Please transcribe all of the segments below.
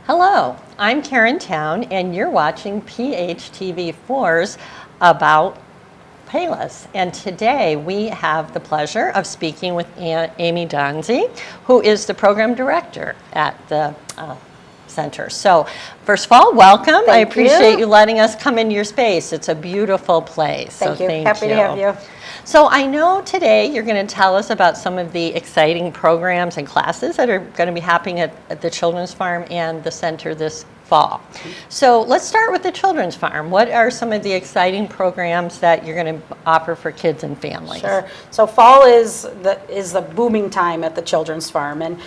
Hello, I'm Karen Town, and you're watching PHTV4's About Palos. And today we have the pleasure of speaking with Amy Donzie, who is the program director at the center. So, first of all, welcome. I appreciate you letting us come into your space. It's a beautiful place. Thank you. Happy to have you. So I know today you're going to tell us about some of the exciting programs and classes that are going to be happening at the Children's Farm and the center this fall. So let's start with the Children's Farm. What are some of the exciting programs that you're going to offer for kids and families? Sure. So fall is the booming time at the Children's Farm, and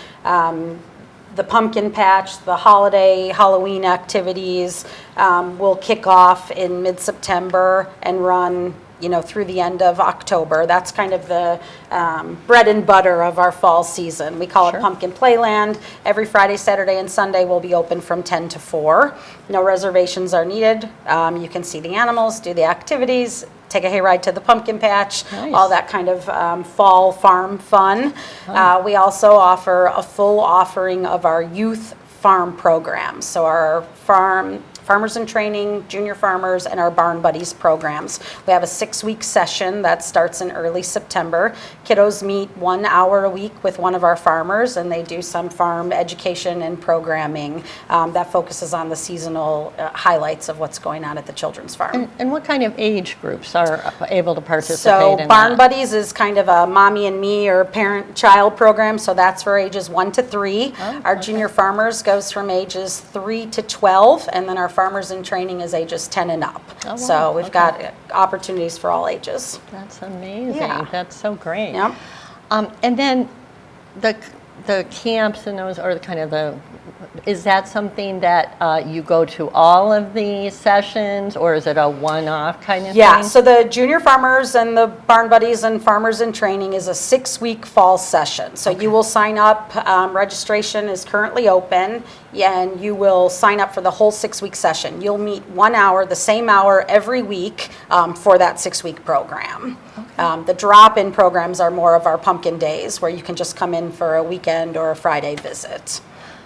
the pumpkin patch, the holiday Halloween activities will kick off in mid-September and run through the end of October. That's kind of the bread and butter of our fall season. We call it Pumpkin Playland. Every Friday, Saturday, and Sunday will be open from 10 to 4. No reservations are needed. You can see the animals, do the activities, take a hayride to the pumpkin patch, all that kind of fall farm fun. We also offer a full offering of our youth farm programs. So our Farmers in Training, Junior Farmers, and our Barn Buddies programs. We have a 6-week session that starts in early September. Kiddos meet 1 hour a week with one of our farmers, and they do some farm education and programming that focuses on the seasonal highlights of what's going on at the Children's Farm. And what kind of age groups are able to participate in that? So Barn Buddies is kind of a mommy and me or parent-child program, so that's for ages 1 to 3. Our Junior Farmers goes from ages 3 to 12, and then our Farmers in Training is ages 10 and up. Oh, wow. So we've got opportunities for all ages. That's amazing. Yeah. That's so great. Yep. And then the camps and those, or kind of is that something that you go to all of the sessions, or is it a one-off kind of thing? Yeah, so the Junior Farmers and the Barn Buddies and Farmers in Training is a 6-week fall session. So you will sign up, registration is currently open, and you will sign up for the whole 6-week session. You'll meet 1 hour, the same hour every week for that 6-week program. Okay. The drop-in programs are more of our pumpkin days, where you can just come in for a weekend or a Friday visit.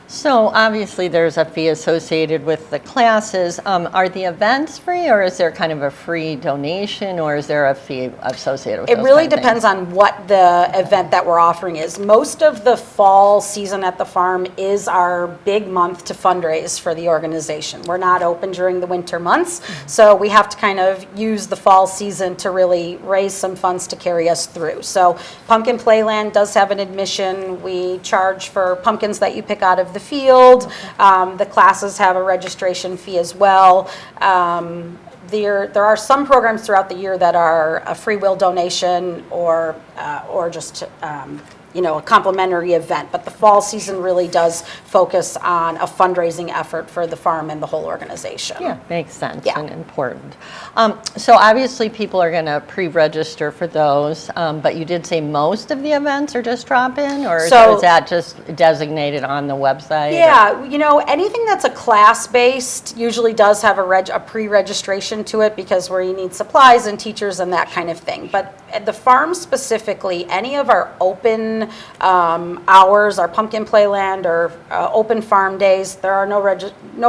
So obviously there's a fee associated with the classes. Are the events free, or is there kind of a free donation, or is there a fee associated with it? It really depends on what the event that we're offering is. Most of the fall season at the farm is our big month to fundraise for the organization. We're not open during the winter months, so we have to kind of use the fall season to really raise some funds to carry us through. So Pumpkin Playland does have an admission. We charge for pumpkins that you pick out of the field. The classes have a registration fee as well. There are some programs throughout the year that are a free will donation or just a complimentary event, but the fall season really does focus on a fundraising effort for the farm and the whole organization. Yeah, makes sense and important. So obviously people are going to pre-register for those, but you did say most of the events are just drop-in, or is that just designated on the website? Yeah, anything that's a class-based usually does have a pre-registration to it, because where you need supplies and teachers and that kind of thing. But at the farm specifically, any of our open hours, our Pumpkin Playland or open farm days, there are no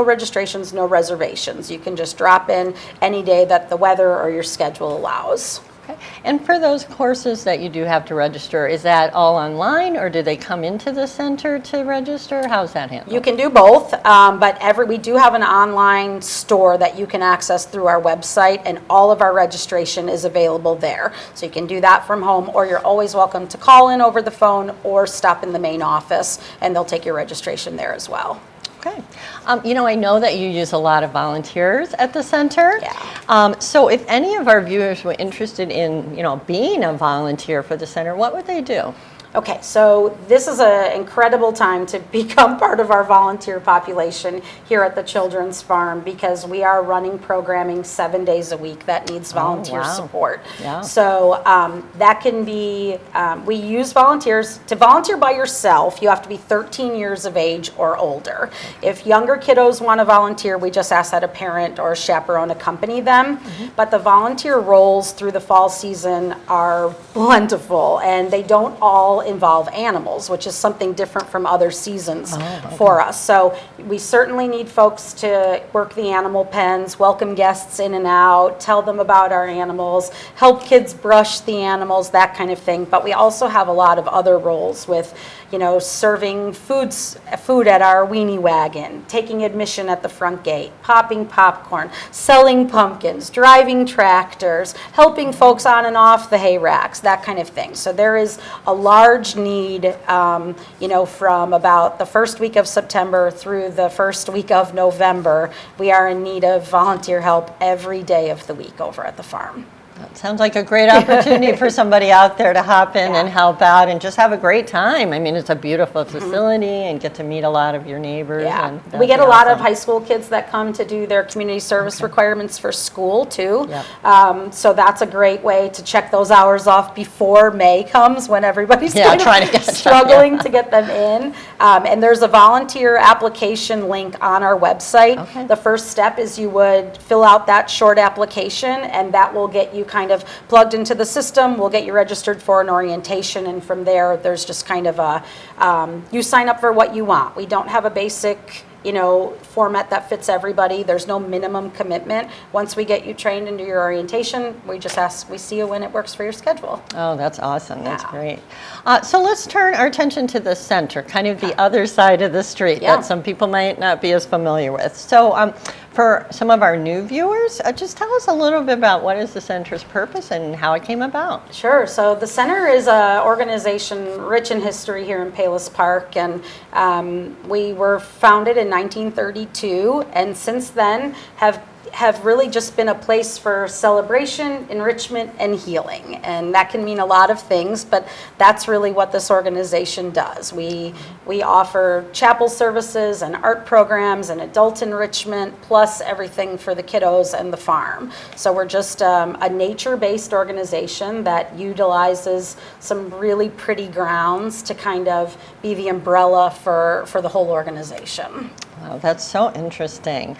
registrations, no reservations. You can just drop in any day that the weather or your schedule allows. Okay. And for those courses that you do have to register, is that all online, or do they come into the center to register? How's that handled? You can do both, but we do have an online store that you can access through our website, and all of our registration is available there. So you can do that from home, or you're always welcome to call in over the phone or stop in the main office, and they'll take your registration there as well. Okay. I know that you use a lot of volunteers at the center. Yeah. So if any of our viewers were interested in, being a volunteer for the center, what would they do? Okay, so this is an incredible time to become part of our volunteer population here at the Children's Farm, because we are running programming 7 days a week that needs volunteer support. Yeah. So that can be, we use volunteers. To volunteer by yourself, you have to be 13 years of age or older. If younger kiddos want to volunteer, we just ask that a parent or a chaperone accompany them. But the volunteer roles through the fall season are plentiful, and they don't all all involve animals, which is something different from other seasons for us. So we certainly need folks to work the animal pens, welcome guests in and out, tell them about our animals, help kids brush the animals, that kind of thing. But we also have a lot of other roles with, serving food at our weenie wagon, taking admission at the front gate, popping popcorn, selling pumpkins, driving tractors, helping folks on and off the hay racks, that kind of thing. So there is a large need, from about the first week of September through the first week of November. We are in need of volunteer help every day of the week over at the farm. That sounds like a great opportunity for somebody out there to hop in and help out and just have a great time. I mean, it's a beautiful facility and get to meet a lot of your neighbors. Yeah, and we get a lot of high school kids that come to do their community service requirements for school too. Yep. So that's a great way to check those hours off before May comes, when everybody's struggling to get them in. And there's a volunteer application link on our website. Okay. The first step is you would fill out that short application, and that will get you kind of plugged into the system. We'll get you registered for an orientation, and from there, there's just kind of a, you sign up for what you want. We don't have a basic format that fits everybody. There's no minimum commitment. Once we get you trained into your orientation, we just ask, we see you when it works for your schedule. Oh, that's awesome. That's great. So let's turn our attention to the center, kind of the other side of the street that some people might not be as familiar with. So for some of our new viewers, just tell us a little bit about what is the center's purpose and how it came about. Sure. So the center is an organization rich in history here in Palos Park, and we were founded in 1932, and since then have really just been a place for celebration, enrichment, and healing. And that can mean a lot of things, but that's really what this organization does. We offer chapel services and art programs and adult enrichment, plus everything for the kiddos and the farm. So we're just a nature-based organization that utilizes some really pretty grounds to kind of be the umbrella for the whole organization. Wow, that's so interesting.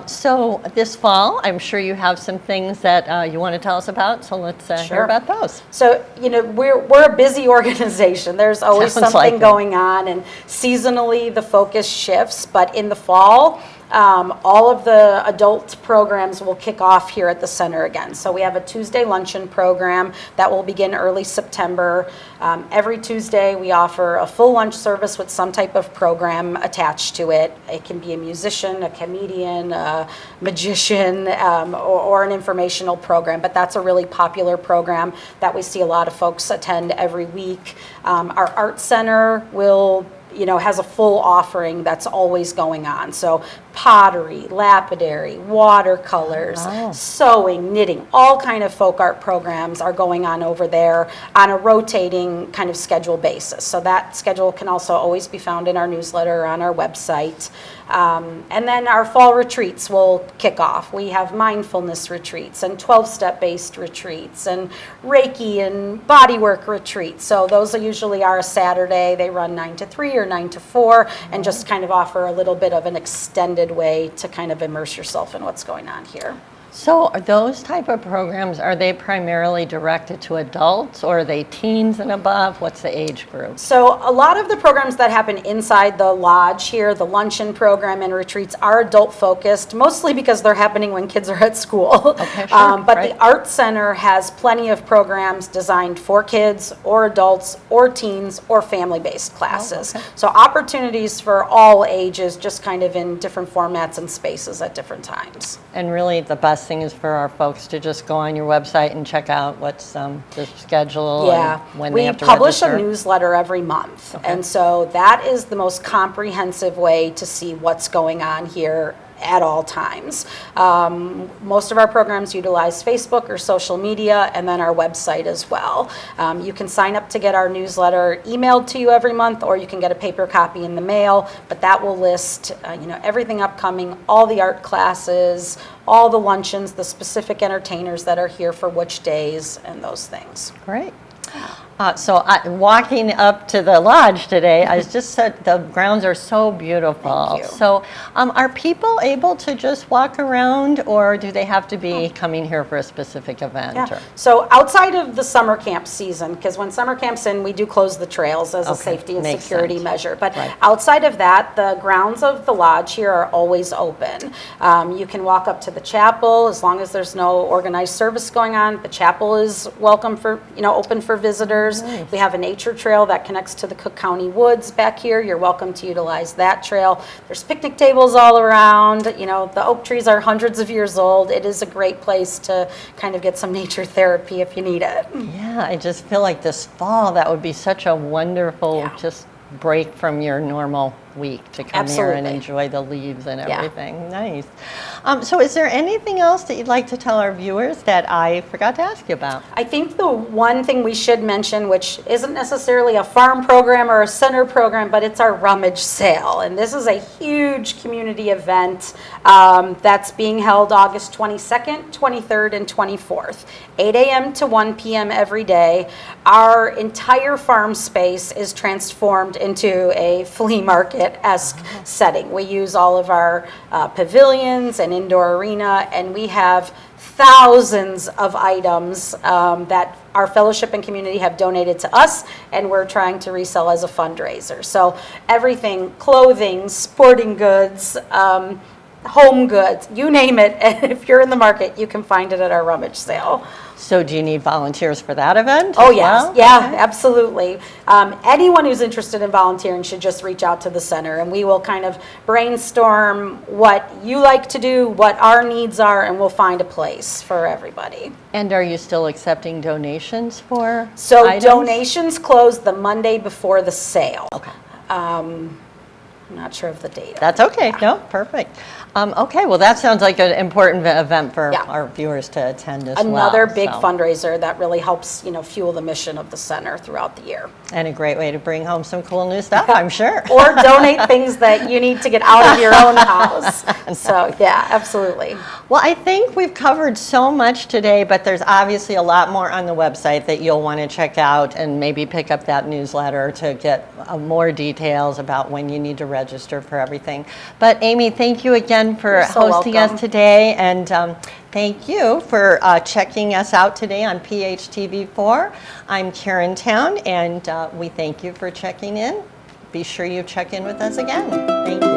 So this fall, I'm sure you have some things that you want to tell us about, so let's hear about those. So, we're a busy organization. There's always something going on, and seasonally the focus shifts, but in the fall, all of the adult programs will kick off here at the center again. So we have a Tuesday luncheon program that will begin early September. Every Tuesday we offer a full lunch service with some type of program attached to it. It can be a musician, a comedian, a magician, or an informational program, but that's a really popular program that we see a lot of folks attend every week. Our art center will has a full offering that's always going on. So pottery, lapidary, watercolors, sewing, knitting, all kind of folk art programs are going on over there on a rotating kind of schedule basis. So that schedule can also always be found in our newsletter or on our website. And then our fall retreats will kick off. We have mindfulness retreats and 12-step based retreats and Reiki and bodywork retreats. So those are usually a Saturday. They run 9 to 3 or 9 to 4 and just kind of offer a little bit of an extended way to kind of immerse yourself in what's going on here. So are those type of programs, are they primarily directed to adults or are they teens and above? What's the age group? So a lot of the programs that happen inside the lodge here, the luncheon program and retreats, are adult focused, mostly because they're happening when kids are at school. Okay, sure, but the Art Center has plenty of programs designed for kids or adults or teens or family-based classes. So opportunities for all ages, just kind of in different formats and spaces at different times. And really the best thing is for our folks to just go on your website and check out what's the schedule and when they have to register. We publish a newsletter every month, and so that is the most comprehensive way to see what's going on here at all times. Most of our programs utilize Facebook or social media, and then our website as well. You can sign up to get our newsletter emailed to you every month, or you can get a paper copy in the mail, but that will list everything upcoming, all the art classes, all the luncheons, the specific entertainers that are here for which days, and those things. Great. Walking up to the lodge today, I was just said the grounds are so beautiful. Thank you. So, are people able to just walk around, or do they have to be coming here for a specific event? Yeah. Or- So outside of the summer camp season, because when summer camp's in, we do close the trails as a Okay, safety and makes security sense. measure. But Right. outside of that, the grounds of the lodge here are always open. You can walk up to the chapel as long as there's no organized service going on. The chapel is welcome for, open for visitors. Nice. We have a nature trail that connects to the Cook County woods back here. You're welcome to utilize that trail. There's picnic tables all around. The oak trees are hundreds of years old. It is a great place to kind of get some nature therapy if you need it. Yeah, I just feel like this fall that would be such a wonderful Yeah. just break from your normal week to come here and Absolutely. enjoy the leaves and Yeah. everything. Nice. So is there anything else that you'd like to tell our viewers that I forgot to ask you about? I think the one thing we should mention, which isn't necessarily a farm program or a center program, but it's our rummage sale. And this is a huge community event that's being held August 22nd, 23rd, and 24th, 8 a.m. to 1 p.m. every day. Our entire farm space is transformed into a flea market-esque setting. We use all of our pavilions and indoor arena, and we have thousands of items that our fellowship and community have donated to us, and we're trying to resell as a fundraiser. So everything, clothing, sporting goods, home goods, you name it. And if you're in the market, you can find it at our rummage sale. So do you need volunteers for that event? Oh, as yes. well? Yeah, Okay. absolutely. Anyone who's interested in volunteering should just reach out to the center, and we will kind of brainstorm what you like to do, what our needs are, and we'll find a place for everybody. And are you still accepting donations for So items? donations close the Monday before the sale. Okay. I'm not sure of the date. That's okay. No, perfect. Okay, well, that sounds like an important event for Yeah. our viewers to attend as well. Another big so. fundraiser that really helps, fuel the mission of the center throughout the year. And a great way to bring home some cool new stuff, I'm sure. Or donate things that you need to get out of your own house. So, yeah, absolutely. Well, I think we've covered so much today, but there's obviously a lot more on the website that you'll want to check out and maybe pick up that newsletter to get more details about when you need to register for everything. But Amy, thank you again for You're so hosting welcome. us today, and thank you for checking us out today on PHTV4. I'm Karen Town, and we thank you for checking in. Be sure you check in with us again. Thank you.